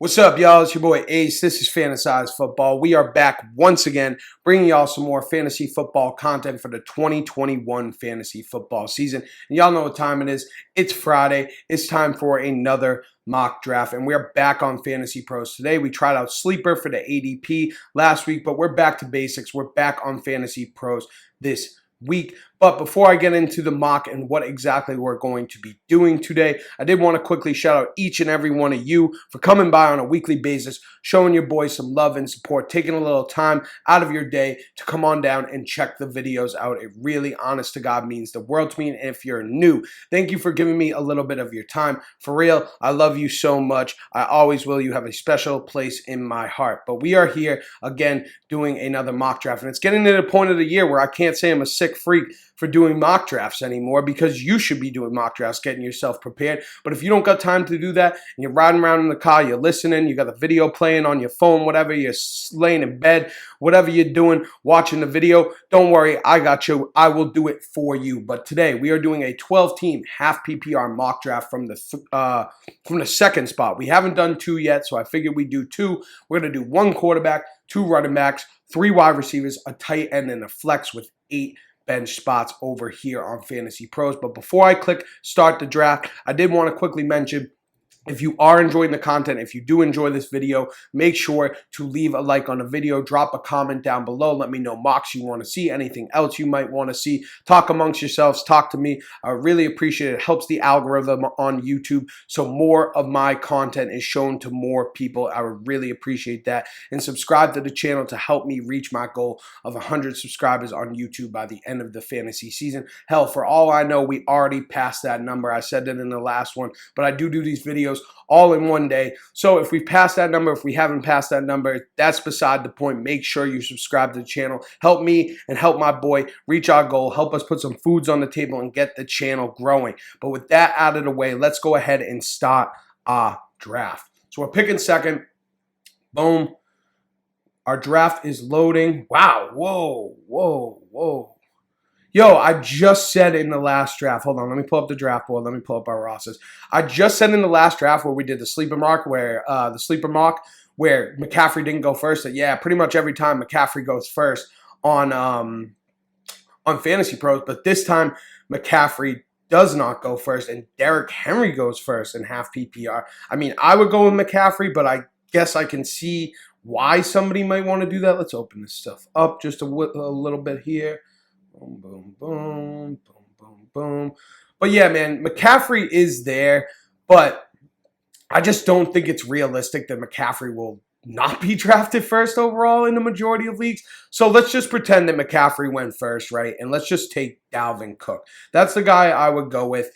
What's up, y'all? It's your boy Ace. This is Fantasized Football. We are back once again, bringing y'all some more fantasy football content for the 2021 fantasy football season. And y'all know what time it is. It's Friday. It's time for another mock draft, and we're back on Fantasy Pros today. We tried out Sleeper for the ADP last week, but we're back to basics. We're back on Fantasy Pros this week. But before I get into the mock and what exactly we're going to be doing today, I did want to quickly shout out each and every one of you for coming by on a weekly basis, showing your boys some love and support, taking a little time out of your day to come on down and check the videos out. It really, honest to God, means the world to me. And if you're new, thank you for giving me a little bit of your time. For real, I love you so much. I always will. You have a special place in my heart. But we are here again doing another mock draft. And it's getting to the point of the year where I can't say I'm a sick freak for doing mock drafts anymore, because you should be doing mock drafts, getting yourself prepared. But if you don't got time to do that and you're riding around in the car, you're listening, you got the video playing on your phone, whatever, you're laying in bed, whatever you're doing, watching the video, don't worry, I got you. I will do it for you. But today we are doing a 12-team half PPR mock draft from the second spot. We haven't done two yet, so I figured we'd do two. We're going to do one quarterback, two running backs, three wide receivers, a tight end, and a flex with 8 bench spots over here on Fantasy Pros. But before I click start the draft, I did want to quickly mention, if you are enjoying the content, if you do enjoy this video, make sure to leave a like on the video, drop a comment down below, let me know mocks you want to see, anything else you might want to see. Talk amongst yourselves, talk to me. I really appreciate it. It helps the algorithm on YouTube, so more of my content is shown to more people. I would really appreciate that. And subscribe to the channel to help me reach my goal of 100 subscribers on YouTube by the end of the fantasy season. Hell, for all I know, we already passed that number. I said that in the last one, but I do these videos all in one day. So if we've passed that number, if we haven't passed that number, that's beside the point. Make sure you subscribe to the channel. Help me and help my boy reach our goal. Help us put some foods on the table and get the channel growing. But with that out of the way, let's go ahead and start our draft. So we're picking second. Boom. Our draft is loading. Wow. Whoa, whoa, whoa. Yo, I just said in the last draft, hold on, let me pull up the draft board, let me pull up our rosters. I just said in the last draft where we did the sleeper mock, where McCaffrey didn't go first, that yeah, pretty much every time McCaffrey goes first on Fantasy Pros, but this time McCaffrey does not go first, and Derrick Henry goes first in half PPR. I mean, I would go with McCaffrey, but I guess I can see why somebody might want to do that. Let's open this stuff up just a little bit here. Boom, boom, boom, boom, boom, boom. But yeah, man, McCaffrey is there, but I just don't think it's realistic that McCaffrey will not be drafted first overall in the majority of leagues. So let's just pretend that McCaffrey went first, right? And let's just take Dalvin Cook. That's the guy I would go with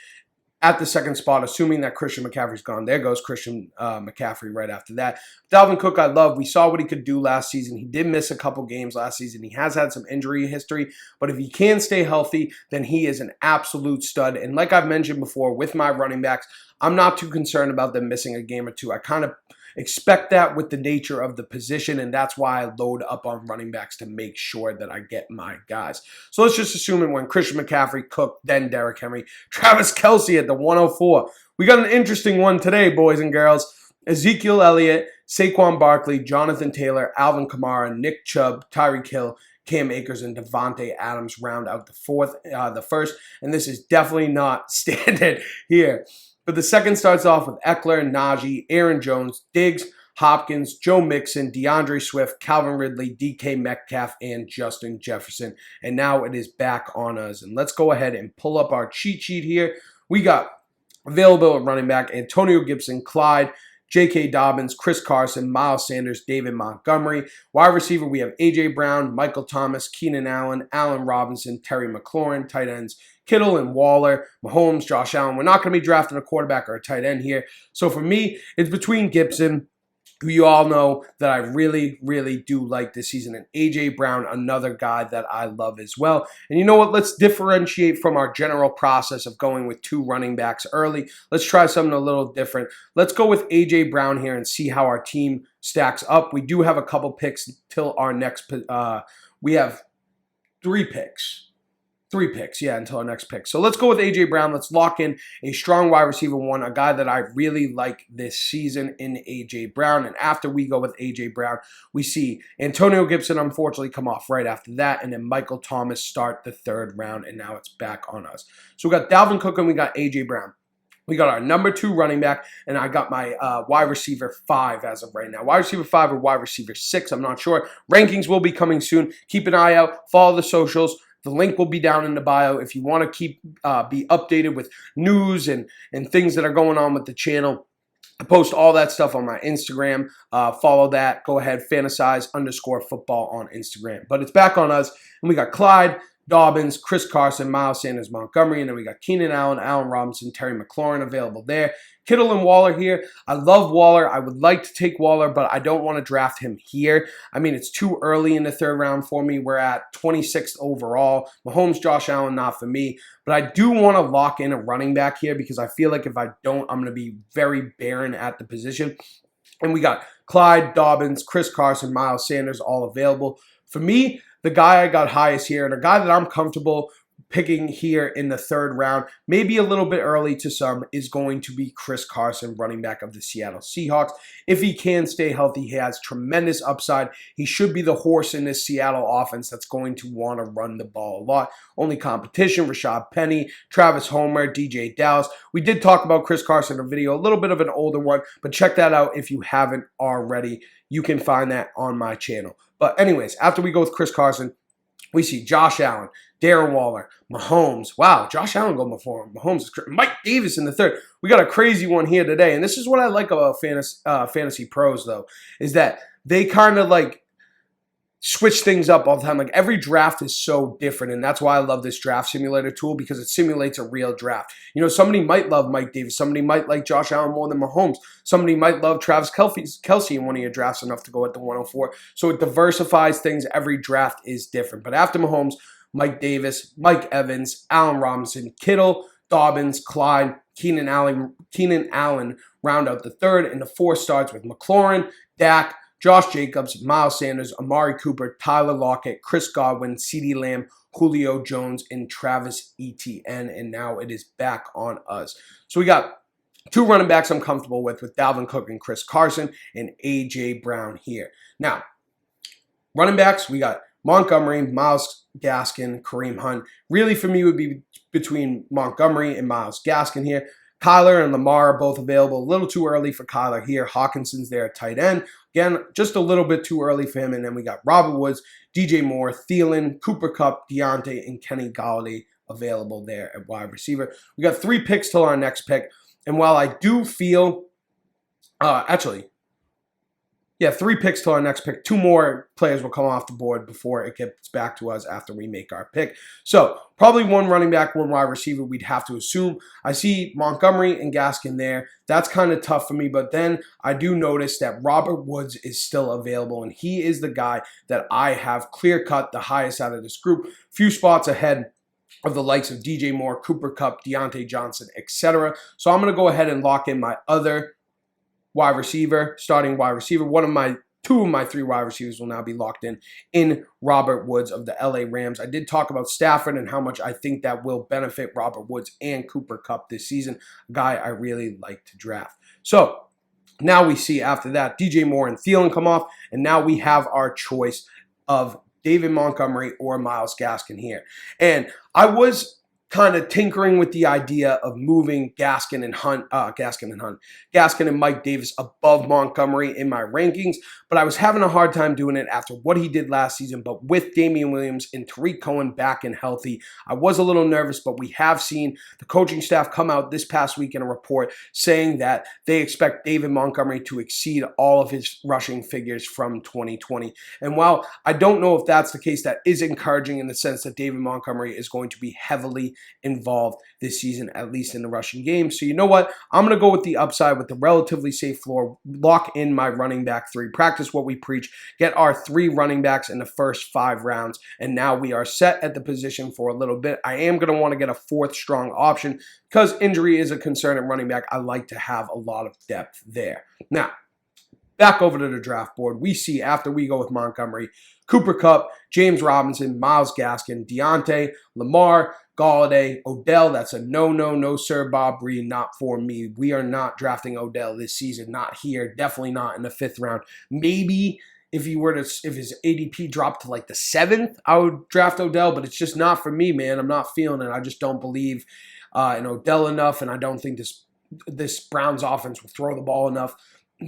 at the second spot, assuming that Christian McCaffrey's gone. There goes Christian McCaffrey right after that. Dalvin Cook, I love. We saw what he could do last season. He did miss a couple games last season. He has had some injury history, but if he can stay healthy, then he is an absolute stud. And like I've mentioned before, with my running backs, I'm not too concerned about them missing a game or two. I kind of expect that with the nature of the position, and that's why I load up on running backs to make sure that I get my guys. So let's just assume it when Christian McCaffrey, Cook, then Derrick Henry, Travis Kelce at the 104. We got an interesting one today, boys and girls. Ezekiel Elliott, Saquon Barkley, Jonathan Taylor, Alvin Kamara, Nick Chubb, Tyreek Hill, Cam Akers, and Devontae Adams round out the first, and this is definitely not standard here. But the second starts off with Eckler, Najee, Aaron Jones, Diggs, Hopkins, Joe Mixon, DeAndre Swift, Calvin Ridley, DK Metcalf, and Justin Jefferson. And now it is back on us. And let's go ahead and pull up our cheat sheet here. We got available at running back Antonio Gibson, Clyde, J.K. Dobbins, Chris Carson, Miles Sanders, David Montgomery. Wide receiver, we have A.J. Brown, Michael Thomas, Keenan Allen, Allen Robinson, Terry McLaurin. Tight ends, Kittle and Waller, Mahomes, Josh Allen. We're not going to be drafting a quarterback or a tight end here. So for me, it's between Gibson, who you all know that I really, really do like this season, and A.J. Brown, another guy that I love as well. And you know what? Let's differentiate from our general process of going with two running backs early. Let's try something a little different. Let's go with A.J. Brown here and see how our team stacks up. We do have a couple picks till our next we have 3 picks. 3 picks, yeah, until our next pick. So let's go with A.J. Brown. Let's lock in a strong wide receiver 1, a guy that I really like this season in A.J. Brown. And after we go with A.J. Brown, we see Antonio Gibson unfortunately come off right after that, and then Michael Thomas start the 3rd round, and now it's back on us. So we got Dalvin Cook and we got A.J. Brown. We got our number 2 running back, and I got my wide receiver 5 as of right now. Wide receiver 5 or wide receiver 6, I'm not sure. Rankings will be coming soon. Keep an eye out. Follow the socials. The link will be down in the bio if you want to keep be updated with news and things that are going on with the channel. I post all that stuff on my Instagram. Follow that. Go ahead, fantasize_football on Instagram. But it's back on us, and we got Clyde, Dobbins, Chris Carson, Miles Sanders, Montgomery, and then we got Keenan Allen, Allen Robinson, Terry McLaurin available there. Kittle and Waller here. I love Waller. I would like to take Waller, but I don't want to draft him here. I mean, it's too early in the 3rd round for me. We're at 26th overall. Mahomes, Josh Allen, not for me. But I do want to lock in a running back here because I feel like if I don't, I'm going to be very barren at the position. And we got Clyde, Dobbins, Chris Carson, Miles Sanders all available. For me, the guy I got highest here and a guy that I'm comfortable picking here in the 3rd round, maybe a little bit early to some, is going to be Chris Carson, running back of the Seattle Seahawks. If he can stay healthy, he has tremendous upside. He should be the horse in this Seattle offense that's going to want to run the ball a lot. Only competition, Rashad Penny, Travis Homer, DJ Dallas. We did talk about Chris Carson in a video, a little bit of an older one, but check that out if you haven't already. You can find that on my channel. But anyways, after we go with Chris Carson, we see Josh Allen, Darren Waller, Mahomes. Wow, Josh Allen going before him. Mahomes is great. Mike Davis in the 3rd. We got a crazy one here today. And this is what I like about fantasy pros, though, is that they kind of like switch things up all the time. Like every draft is so different, and that's why I love this draft simulator tool, because it simulates a real draft. You know, somebody might love Mike Davis. Somebody might like Josh Allen more than Mahomes. Somebody might love Travis Kelce in one of your drafts enough to go at the 104. So it diversifies things. Every draft is different. But after Mahomes, Mike Davis, Mike Evans, Allen Robinson, Kittle, Dobbins, Clyde, Keenan Allen round out the 3rd, and the 4th starts with McLaurin, Dak, Josh Jacobs, Miles Sanders, Amari Cooper, Tyler Lockett, Chris Godwin, CeeDee Lamb, Julio Jones, and Travis Etienne. And now it is back on us. So we got 2 running backs I'm comfortable with Dalvin Cook and Chris Carson, and A.J. Brown here. Now, running backs, we got Montgomery, Myles Gaskin, Kareem Hunt. Really, for me, would be between Montgomery and Myles Gaskin here. Kyler and Lamar are both available. A little too early for Kyler here. Hawkinson's there at tight end. Again, just a little bit too early for him. And then we got Robert Woods, DJ Moore, Thielen, Cooper Kupp, Deontay, and Kenny Golladay available there at wide receiver. We got 3 picks till our next pick. And while I do feel, 3 picks till our next pick. 2 more players will come off the board before it gets back to us after we make our pick. So probably 1 running back, 1 wide receiver we'd have to assume. I see Montgomery and Gaskin there. That's kind of tough for me, but then I do notice that Robert Woods is still available, and he is the guy that I have clear-cut the highest out of this group. Few spots ahead of the likes of DJ Moore, Cooper Kupp, Deontay Johnson, etc. So I'm going to go ahead and lock in my other starting wide receiver. 2 of my 3 wide receivers will now be locked in Robert Woods of the LA Rams. I did talk about Stafford and how much I think that will benefit Robert Woods and Cooper Kupp this season, a guy I really like to draft. So now we see after that DJ Moore and Thielen come off, and now we have our choice of David Montgomery or Myles Gaskin here. And I was kind of tinkering with the idea of moving Gaskin and Mike Davis above Montgomery in my rankings, but I was having a hard time doing it after what he did last season. But with Damian Williams and Tariq Cohen back and healthy, I was a little nervous, but we have seen the coaching staff come out this past week in a report saying that they expect David Montgomery to exceed all of his rushing figures from 2020. And while I don't know if that's the case, that is encouraging in the sense that David Montgomery is going to be heavily involved this season, at least in the rushing game. So you know what? I'm going to go with the upside with the relatively safe floor, lock in my running back 3, practice what we preach, get our 3 running backs in the first 5 rounds, and now we are set at the position for a little bit. I am going to want to get a 4th strong option because injury is a concern at running back. I like to have a lot of depth there. Now, back over to the draft board, we see after we go with Montgomery, Cooper Kupp, James Robinson, Myles Gaskin, Deontay, Lamar, Galladay, Odell. That's a no, sir, Bob Bree, not for me. We are not drafting Odell this season. Not here. Definitely not in the 5th round. Maybe if his ADP dropped to like the 7th, I would draft Odell, but it's just not for me, man. I'm not feeling it. I just don't believe in Odell enough, and I don't think this Browns offense will throw the ball enough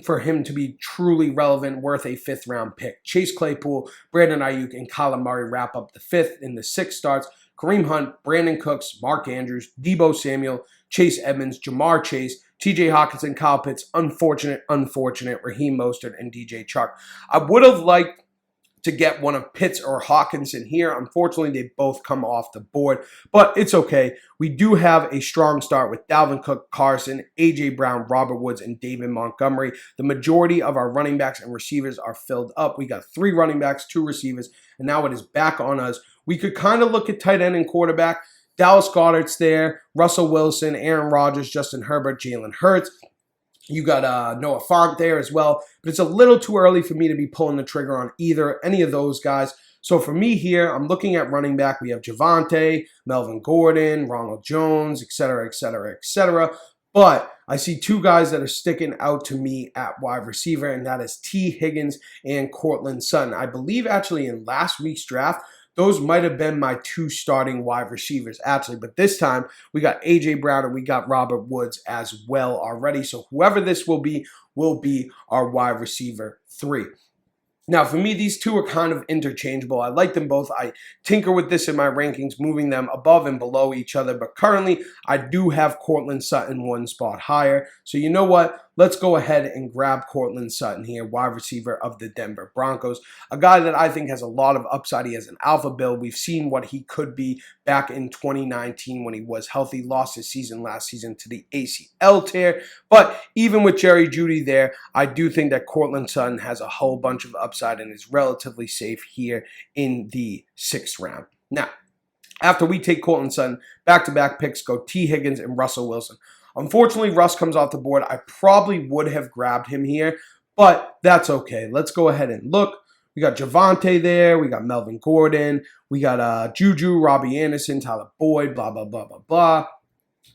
for him to be truly relevant, worth a 5th round pick. Chase Claypool, Brandon Ayuk, and Kyler Murray wrap up the 5th. In the 6th starts, Kareem Hunt, Brandon Cooks, Mark Andrews, Deebo Samuel, Chase Edmonds, Jamar Chase, TJ Hawkinson, Kyle Pitts, unfortunate, Raheem Mostert, and DJ Chark. I would have liked to get one of Pitts or Hawkinson here. Unfortunately, they both come off the board, but it's okay. We do have a strong start with Dalvin Cook, Carson, A.J. Brown, Robert Woods, and David Montgomery. The majority of our running backs and receivers are filled up. We got 3 running backs, 2 receivers, and now it is back on us. We could kind of look at tight end and quarterback. Dallas Goedert's there, Russell Wilson, Aaron Rodgers, Justin Herbert, Jalen Hurts. You got Noah Fant there as well, but it's a little too early for me to be pulling the trigger on any of those guys. So for me here, I'm looking at running back. We have Javonte, Melvin Gordon, Ronald Jones, etc., etc., etc. But I see 2 guys that are sticking out to me at wide receiver, and that is T. Higgins and Cortland Sutton. I believe actually in last week's draft, those might have been my 2 starting wide receivers, actually. But this time, we got A.J. Brown and we got Robert Woods as well already. So whoever this will be our wide receiver 3. Now, for me, these 2 are kind of interchangeable. I like them both. I tinker with this in my rankings, moving them above and below each other. But currently, I do have Cortland Sutton 1 spot higher. So you know what? Let's go ahead and grab Cortland Sutton here, wide receiver of the Denver Broncos. A guy that I think has a lot of upside. He has an alpha build. We've seen what he could be back in 2019 when he was healthy. Lost his season last season to the ACL tear. But even with Jerry Jeudy there, I do think that Cortland Sutton has a whole bunch of upside and is relatively safe here in the 6th round. Now, after we take Cortland Sutton, back-to-back picks go T. Higgins and Russell Wilson. Unfortunately, Russ comes off the board. I probably would have grabbed him here, but that's okay. Let's go ahead and look. We got Javonte there. We got Melvin Gordon. We got Juju, Robbie Anderson, Tyler Boyd, blah, blah, blah, blah, blah.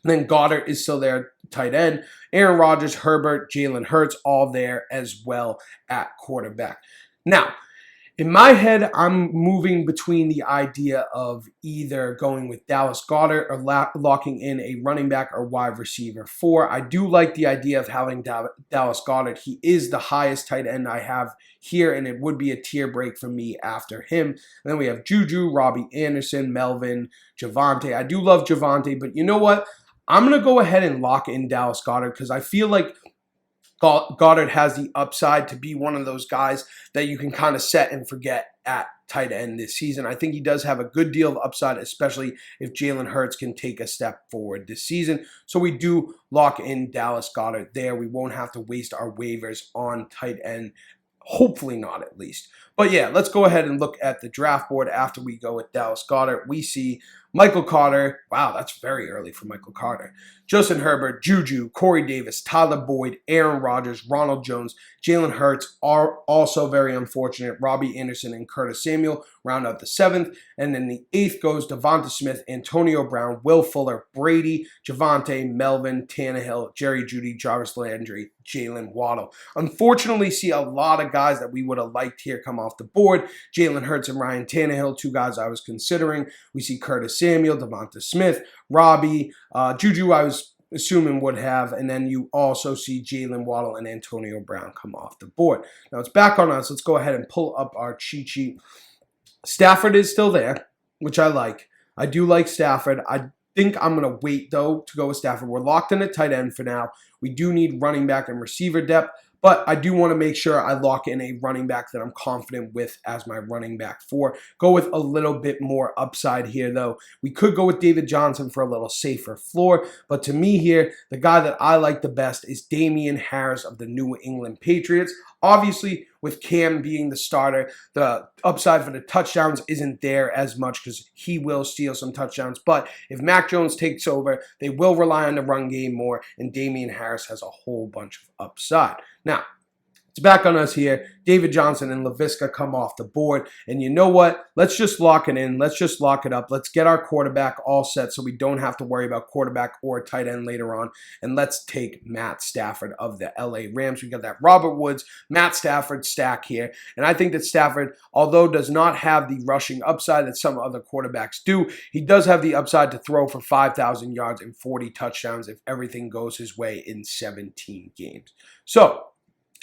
And then Goddard is still there, tight end. Aaron Rodgers, Herbert, Jalen Hurts, all there as well at quarterback. Now, in my head, I'm moving between the idea of either going with Dallas Goedert or locking in a running back or wide receiver 4. I do like the idea of having Dallas Goedert. He is the highest tight end I have here, and it would be a tier break for me after him. And then we have Juju, Robbie Anderson, Melvin, Javonte. I do love Javonte, but you know what? I'm going to go ahead and lock in Dallas Goedert because I feel like Goddard has the upside to be one of those guys that you can kind of set and forget at tight end this season. I think he does have a good deal of upside, especially if Jalen Hurts can take a step forward this season. So we do lock in Dallas Goedert there. We won't have to waste our waivers on tight end. Hopefully not, at least. But yeah, let's go ahead and look at the draft board after we go with Dallas Goedert. We see Michael Carter. Wow, that's very early for Michael Carter. Justin Herbert, Juju, Corey Davis, Tyler Boyd, Aaron Rodgers, Ronald Jones, Jalen Hurts are also very unfortunate. Robbie Anderson and Curtis Samuel round out the 7th. And then the 8th goes Devonta Smith, Antonio Brown, Will Fuller, Brady, Javonte, Melvin, Tannehill, Jerry Jeudy, Jarvis Landry, Jalen Waddle. Unfortunately, see a lot of guys that we would have liked here come off the board. Jalen Hurts and Ryan Tannehill, 2 guys I was considering. We see Curtis Samuel, Devonta Smith, Robbie, Juju I was assuming would have, and then you also see Jalen Waddle and Antonio Brown come off the board. Now it's back on us. Let's go ahead and pull up our cheat sheet. Stafford is still there, which I like. I do like Stafford. I think I'm going to wait, though, to go with Stafford. We're locked in at tight end for now. We do need running back and receiver depth, but I do want to make sure I lock in a running back that I'm confident with as my running back 4. Go with a little bit more upside here, though. We could go with David Johnson for a little safer floor, but to me here, the guy that I like the best is Damien Harris of the New England Patriots. Obviously, with Cam being the starter, the upside for the touchdowns isn't there as much because he will steal some touchdowns. But if Mac Jones takes over, they will rely on the run game more, and Damien Harris has a whole bunch of upside. Now, It's back on us here. David Johnson and LaVisca come off the board. And you know what? Let's just lock it in. Let's just lock it up. Let's get our quarterback all set so we don't have to worry about quarterback or tight end later on. And let's take Matt Stafford of the LA Rams. We got that Robert Woods, Matt Stafford stack here. And I think that Stafford, although does not have the rushing upside that some other quarterbacks do, he does have the upside to throw for 5,000 yards and 40 touchdowns if everything goes his way in 17 games. So,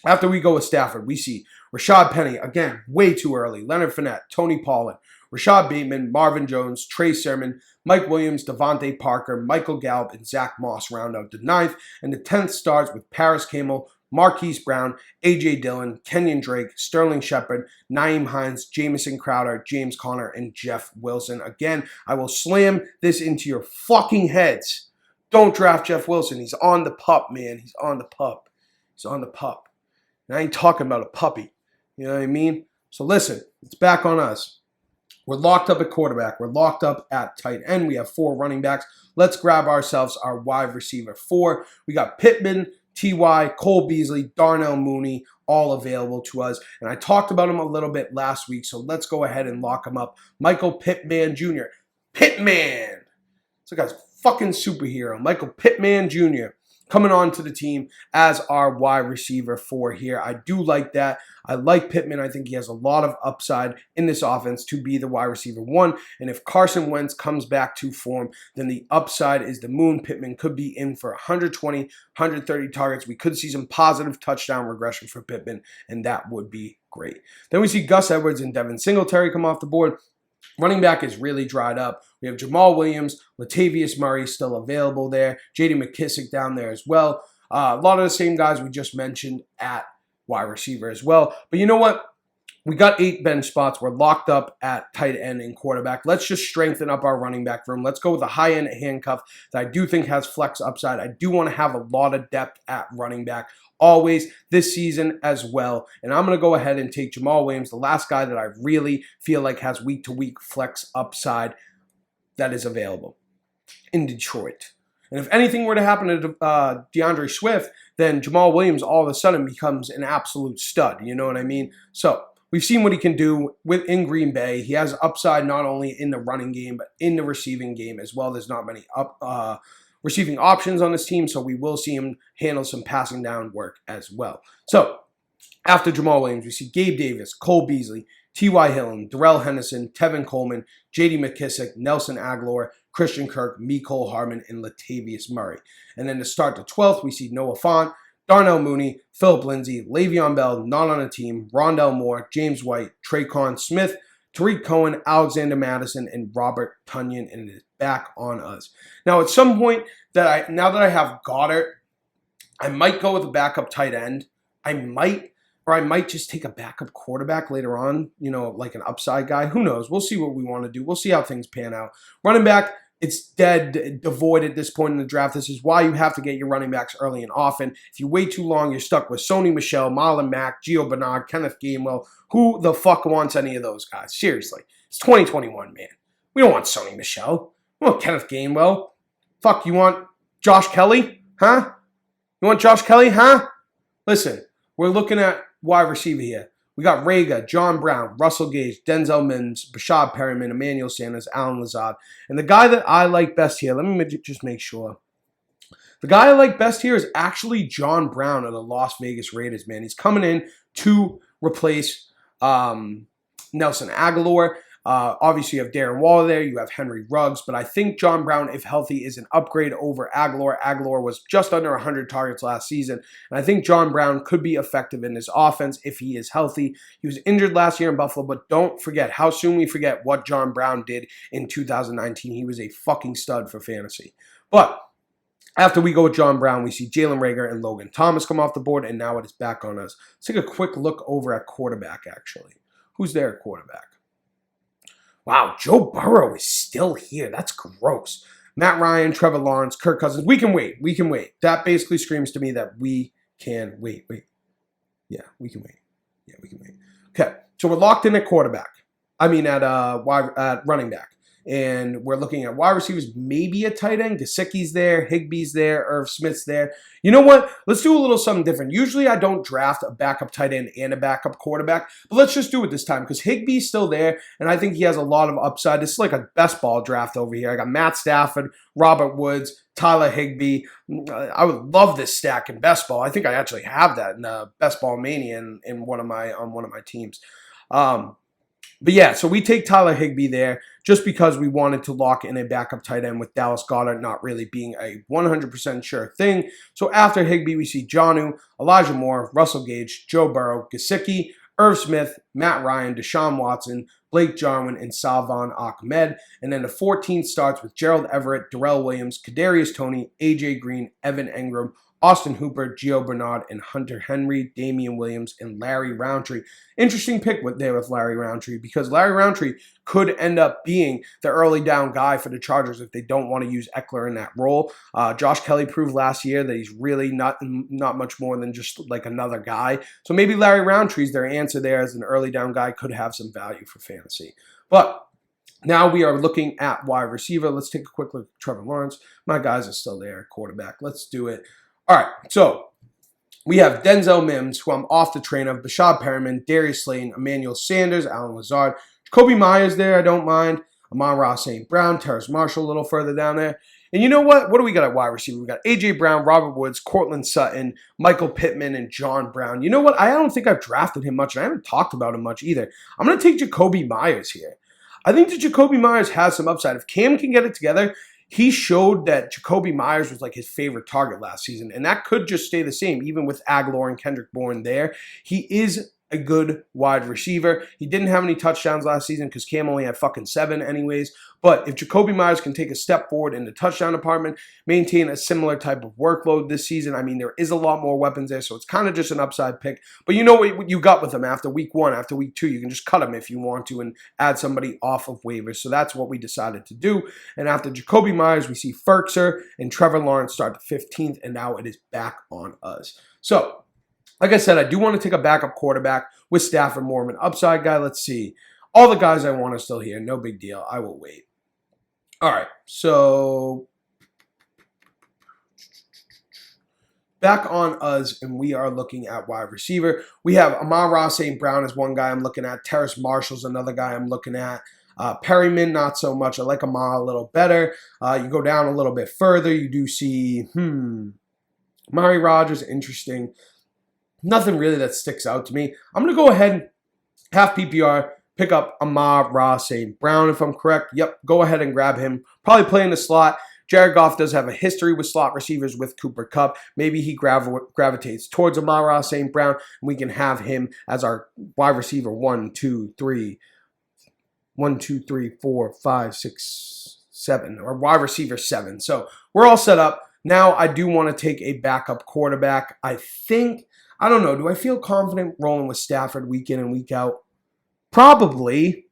after we go with Stafford, we see Rashad Penny, again, way too early. Leonard Fournette, Tony Pollard, Rashad Bateman, Marvin Jones, Trey Sermon, Mike Williams, Devontae Parker, Michael Gallup, and Zach Moss round out the 9th. And the 10th starts with Paris Campbell, Marquise Brown, A.J. Dillon, Kenyon Drake, Sterling Shepard, Nyheim Hines, Jamison Crowder, James Conner, and Jeff Wilson. Again, I will slam this into your fucking heads. Don't draft Jeff Wilson. He's on the pup, man. He's on the pup. He's on the pup. And I ain't talking about a puppy. You know what I mean? So listen, it's back on us. We're locked up at quarterback. We're locked up at tight end. We have 4 running backs. Let's grab ourselves our wide receiver 4. We got Pipman, T.Y., Cole Beasley, Darnell Mooney, all available to us. And I talked about him a little bit last week, so let's go ahead and lock him up. Michael Pipman Jr. Pipman! It's like a fucking superhero. Michael Pipman Jr. coming on to the team as our wide receiver 4 here. I do like that. I like Pittman. I think he has a lot of upside in this offense to be the wide receiver 1. And if Carson Wentz comes back to form, then the upside is the moon. Pittman could be in for 120, 130 targets. We could see some positive touchdown regression for Pittman, and that would be great. Then we see Gus Edwards and Devin Singletary come off the board. Running back is really dried up. We have Jamal Williams, Latavius Murray still available there. J.D. McKissick down there as well. A lot of the same guys we just mentioned at wide receiver as well. But you know what? We got 8 bench spots. We're locked up at tight end and quarterback. Let's just strengthen up our running back room. Let's go with a high-end handcuff that I do think has flex upside. I do want to have a lot of depth at running back always this season as well. And I'm going to go ahead and take Jamal Williams, the last guy that I really feel like has week-to-week flex upside that is available in Detroit. And if anything were to happen to DeAndre Swift, then Jamal Williams all of a sudden becomes an absolute stud. You know what I mean? So we've seen what he can do in Green Bay. He has upside not only in the running game, but in the receiving game as well. There's not many receiving options on this team, so we will see him handle some passing down work as well. So after Jamal Williams, we see Gabe Davis, Cole Beasley, T.Y. Hilton, Darrell Henderson, Tevin Coleman, J.D. McKissick, Nelson Aguilar, Christian Kirk, Mecole Hardman, and Latavius Murray. And then to start the 12th, we see Noah Fant, Darnell Mooney, Philip Lindsay, Le'Veon Bell, not on a team, Rondell Moore, James White, Traquan Smith, Tariq Cohen, Alexander Madison, and Robert Tonyan, and it is back on us. Now, at some point, now that I have Goddard, I might go with a backup tight end. I might just take a backup quarterback later on, you know, like an upside guy. Who knows? We'll see what we want to do. We'll see how things pan out. Running back, it's dead, devoid at this point in the draft. This is why you have to get your running backs early and often. If you wait too long, you're stuck with Sony Michel, Marlon Mack, Gio Bernard, Kenneth Gainwell. Who the fuck wants any of those guys? Seriously. It's 2021, man. We don't want Sony Michel. We want Kenneth Gainwell. Fuck, you want Josh Kelly? Huh? You want Josh Kelly? Huh? Listen, we're looking at wide receiver here. We got Raga, John Brown, Russell Gage, Denzel Mims, Bashad Perriman, Emmanuel Sanders, Alan Lazard. And the guy that I like best here, let me just make sure. The guy I like best here is actually John Brown of the Las Vegas Raiders, man. He's coming in to replace Nelson Aguilar. Obviously, you have Darren Waller there. You have Henry Ruggs. But I think John Brown, if healthy, is an upgrade over Aguilar. Aguilar was just under 100 targets last season. And I think John Brown could be effective in this offense if he is healthy. He was injured last year in Buffalo, but don't forget how soon we forget what John Brown did in 2019. He was a fucking stud for fantasy. But after we go with John Brown, we see Jalen Reagor and Logan Thomas come off the board, and now it is back on us. Let's take a quick look over at quarterback, actually. Who's there at quarterback? Wow, Joe Burrow is still here. That's gross. Matt Ryan, Trevor Lawrence, Kirk Cousins. We can wait. We can wait. That basically screams to me that we can wait. Yeah, we can wait. Yeah, we can wait. Okay, so we're locked in at quarterback. At running back. And we're looking at wide receivers, maybe a tight end. Gesicki's there, Higbee's there, Irv Smith's there. You know what? Let's do a little something different. Usually I don't draft a backup tight end and a backup quarterback, but let's just do it this time because Higbee's still there, and I think he has a lot of upside. This is like a best ball draft over here. I got Matt Stafford, Robert Woods, Tyler Higbee. I would love this stack in best ball. I think I actually have that in Best Ball Mania in one of my teams. But yeah, so we take Tyler Higbee there just because we wanted to lock in a backup tight end with Dallas Goedert not really being a 100% sure thing. So after Higbee, we see Jonnu, Elijah Moore, Russell Gage, Joe Burrow, Gesicki, Irv Smith, Matt Ryan, Deshaun Watson, Blake Jarwin, and Salvon Ahmed. And then the 14th starts with Gerald Everett, Darrell Williams, Kadarius Toney, AJ Green, Evan Engram, Austin Hooper, Gio Bernard, and Hunter Henry, Damian Williams, and Larry Roundtree. Interesting pick there with Larry Roundtree because Larry Roundtree could end up being the early down guy for the Chargers if they don't want to use Eckler in that role. Josh Kelly proved last year that he's really not much more than just like another guy. So maybe Larry Roundtree's their answer there as an early down guy, could have some value for fantasy. But now we are looking at wide receiver. Let's take a quick look at Trevor Lawrence. My guys are still there, quarterback. Let's do it. All right, so we have Denzel Mims, who I'm off the train of, Bashad Perriman, Darius Slayton, Emmanuel Sanders, Alan Lazard, Jacoby Myers there, I don't mind, Amon-Ra St. Brown, Terrace Marshall a little further down there. And you know what? What do we got at wide receiver? We got A.J. Brown, Robert Woods, Cortland Sutton, Michael Pittman, and John Brown. You know what? I don't think I've drafted him much, and I haven't talked about him much either. I'm going to take Jacoby Myers here. I think that Jacoby Myers has some upside. If Cam can get it together, he showed that Jacoby Myers was like his favorite target last season, and that could just stay the same, even with Aguilar and Kendrick Bourne there. He is a good wide receiver. He didn't have any touchdowns last season because Cam only had fucking 7 anyways. But if Jacoby Myers can take a step forward in the touchdown department, maintain a similar type of workload this season, I mean, there is a lot more weapons there, so it's kind of just an upside pick. But you know what you got with him after week 1, after week 2. You can just cut him if you want to and add somebody off of waivers. So that's what we decided to do. And after Jacoby Myers, we see Ferkser and Trevor Lawrence start the 15th, and now it is back on us. So, like I said, I do want to take a backup quarterback with Stafford, more of an upside guy. Let's see. All the guys I want are still here. No big deal. I will wait. All right. So back on us, and we are looking at wide receiver. We have Amon-Ra St. Brown as one guy I'm looking at. Terrace Marshall's another guy I'm looking at. Perryman, not so much. I like Amon a little better. You go down a little bit further, you do see, Mari Rodgers, interesting. Nothing really that sticks out to me. I'm going to go ahead, half PPR, pick up Amon-Ra St. Brown, if I'm correct. Yep, go ahead and grab him. Probably play in the slot. Jared Goff does have a history with slot receivers with Cooper Kupp. Maybe he gravitates towards Amon-Ra St. Brown, and we can have him as our wide receiver 1, 2, 3, 4, 5, 6, 7, or wide receiver 7. So we're all set up. Now I do want to take a backup quarterback. I don't know. Do I feel confident rolling with Stafford week in and week out? Probably.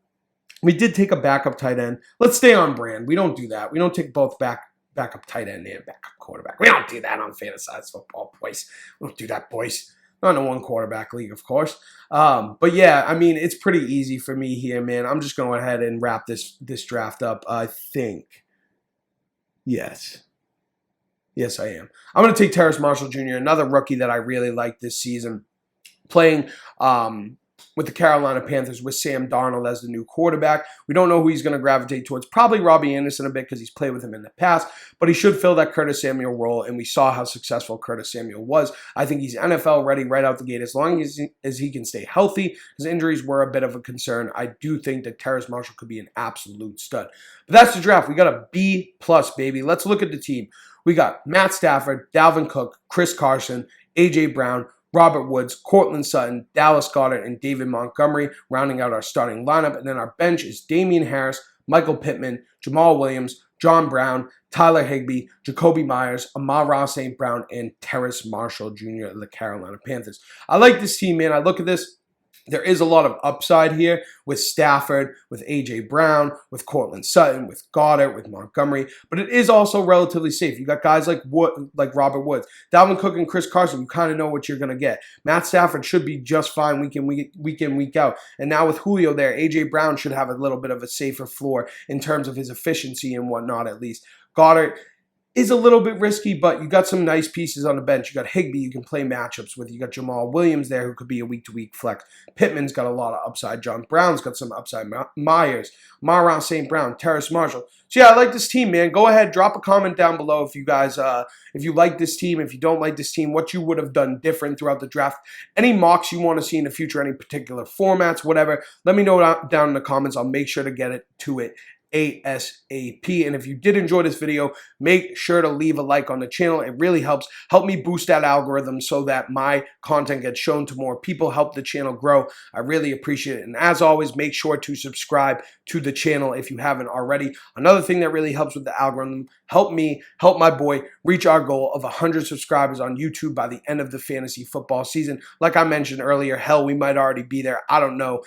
We did take a backup tight end. Let's stay on brand. We don't do that. We don't take both backup tight end and backup quarterback. We don't do that on Fantasized Football, boys. We don't do that, boys. Not in a one quarterback league, of course. But yeah, I mean, it's pretty easy for me here, man. I'm just going ahead and wrap this draft up, I think. Yes. Yes, I am. I'm going to take Terrace Marshall Jr., another rookie that I really like this season, playing with the Carolina Panthers with Sam Darnold as the new quarterback. We don't know who he's going to gravitate towards. Probably Robbie Anderson a bit because he's played with him in the past, but he should fill that Curtis Samuel role, and we saw how successful Curtis Samuel was. I think he's NFL ready right out the gate as long as he can stay healthy. His injuries were a bit of a concern. I do think that Terrace Marshall could be an absolute stud. But that's the draft. We got a B+, baby. Let's look at the team. We got Matt Stafford, Dalvin Cook, Chris Carson, A.J. Brown, Robert Woods, Cortland Sutton, Dallas Goedert, and David Montgomery, rounding out our starting lineup. And then our bench is Damien Harris, Michael Pittman, Jamal Williams, John Brown, Tyler Higbee, Jacoby Myers, Amon-Ra St. Brown, and Terrace Marshall Jr. of the Carolina Panthers. I like this team, man. I look at this. There is a lot of upside here with Stafford, with A.J. Brown, with Cortland Sutton, with Goddard, with Montgomery, but it is also relatively safe. You got guys like Robert Woods, Dalvin Cook, and Chris Carson. You kind of know what you're going to get. Matt Stafford should be just fine week in, week out. And now with Julio there, A.J. Brown should have a little bit of a safer floor in terms of his efficiency and whatnot at least. Goddard is a little bit risky, but you got some nice pieces on the bench. You got Higbee you can play matchups with. You got Jamal Williams there who could be a week-to-week flex. Pittman's got a lot of upside. John Brown's got some upside. Myers, Amon-Ra St. Brown, Terrace Marshall. So yeah, I like this team, man. Go ahead, drop a comment down below if you guys, if you like this team, if you don't like this team, what you would have done different throughout the draft. Any mocks you want to see in the future, any particular formats, whatever. Let me know down in the comments. I'll make sure to get it to it ASAP. And if you did enjoy this video, make sure to leave a like on the channel. It really helps me boost that algorithm so that my content gets shown to more people, help the channel grow. I really appreciate it. And as always, make sure to subscribe to the channel if you haven't already. Another thing that really helps with the algorithm, help me help my boy reach our goal of 100 subscribers on YouTube by the end of the fantasy football season. Like I mentioned earlier, hell, we might already be there. I don't know.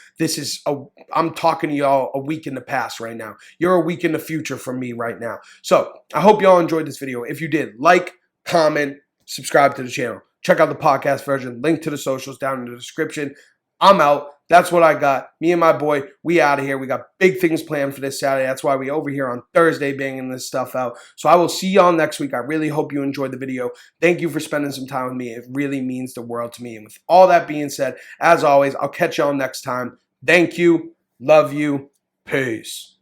I'm talking to y'all a week in the past right now. You're a week in the future from me right now. So I hope y'all enjoyed this video. If you did, like, comment, subscribe to the channel. Check out the podcast version. Link to the socials down in the description. I'm out. That's what I got. Me and my boy, we out of here. We got big things planned for this Saturday. That's why we over here on Thursday banging this stuff out. So I will see y'all next week. I really hope you enjoyed the video. Thank you for spending some time with me. It really means the world to me. And with all that being said, as always, I'll catch y'all next time. Thank you. Love you. Peace.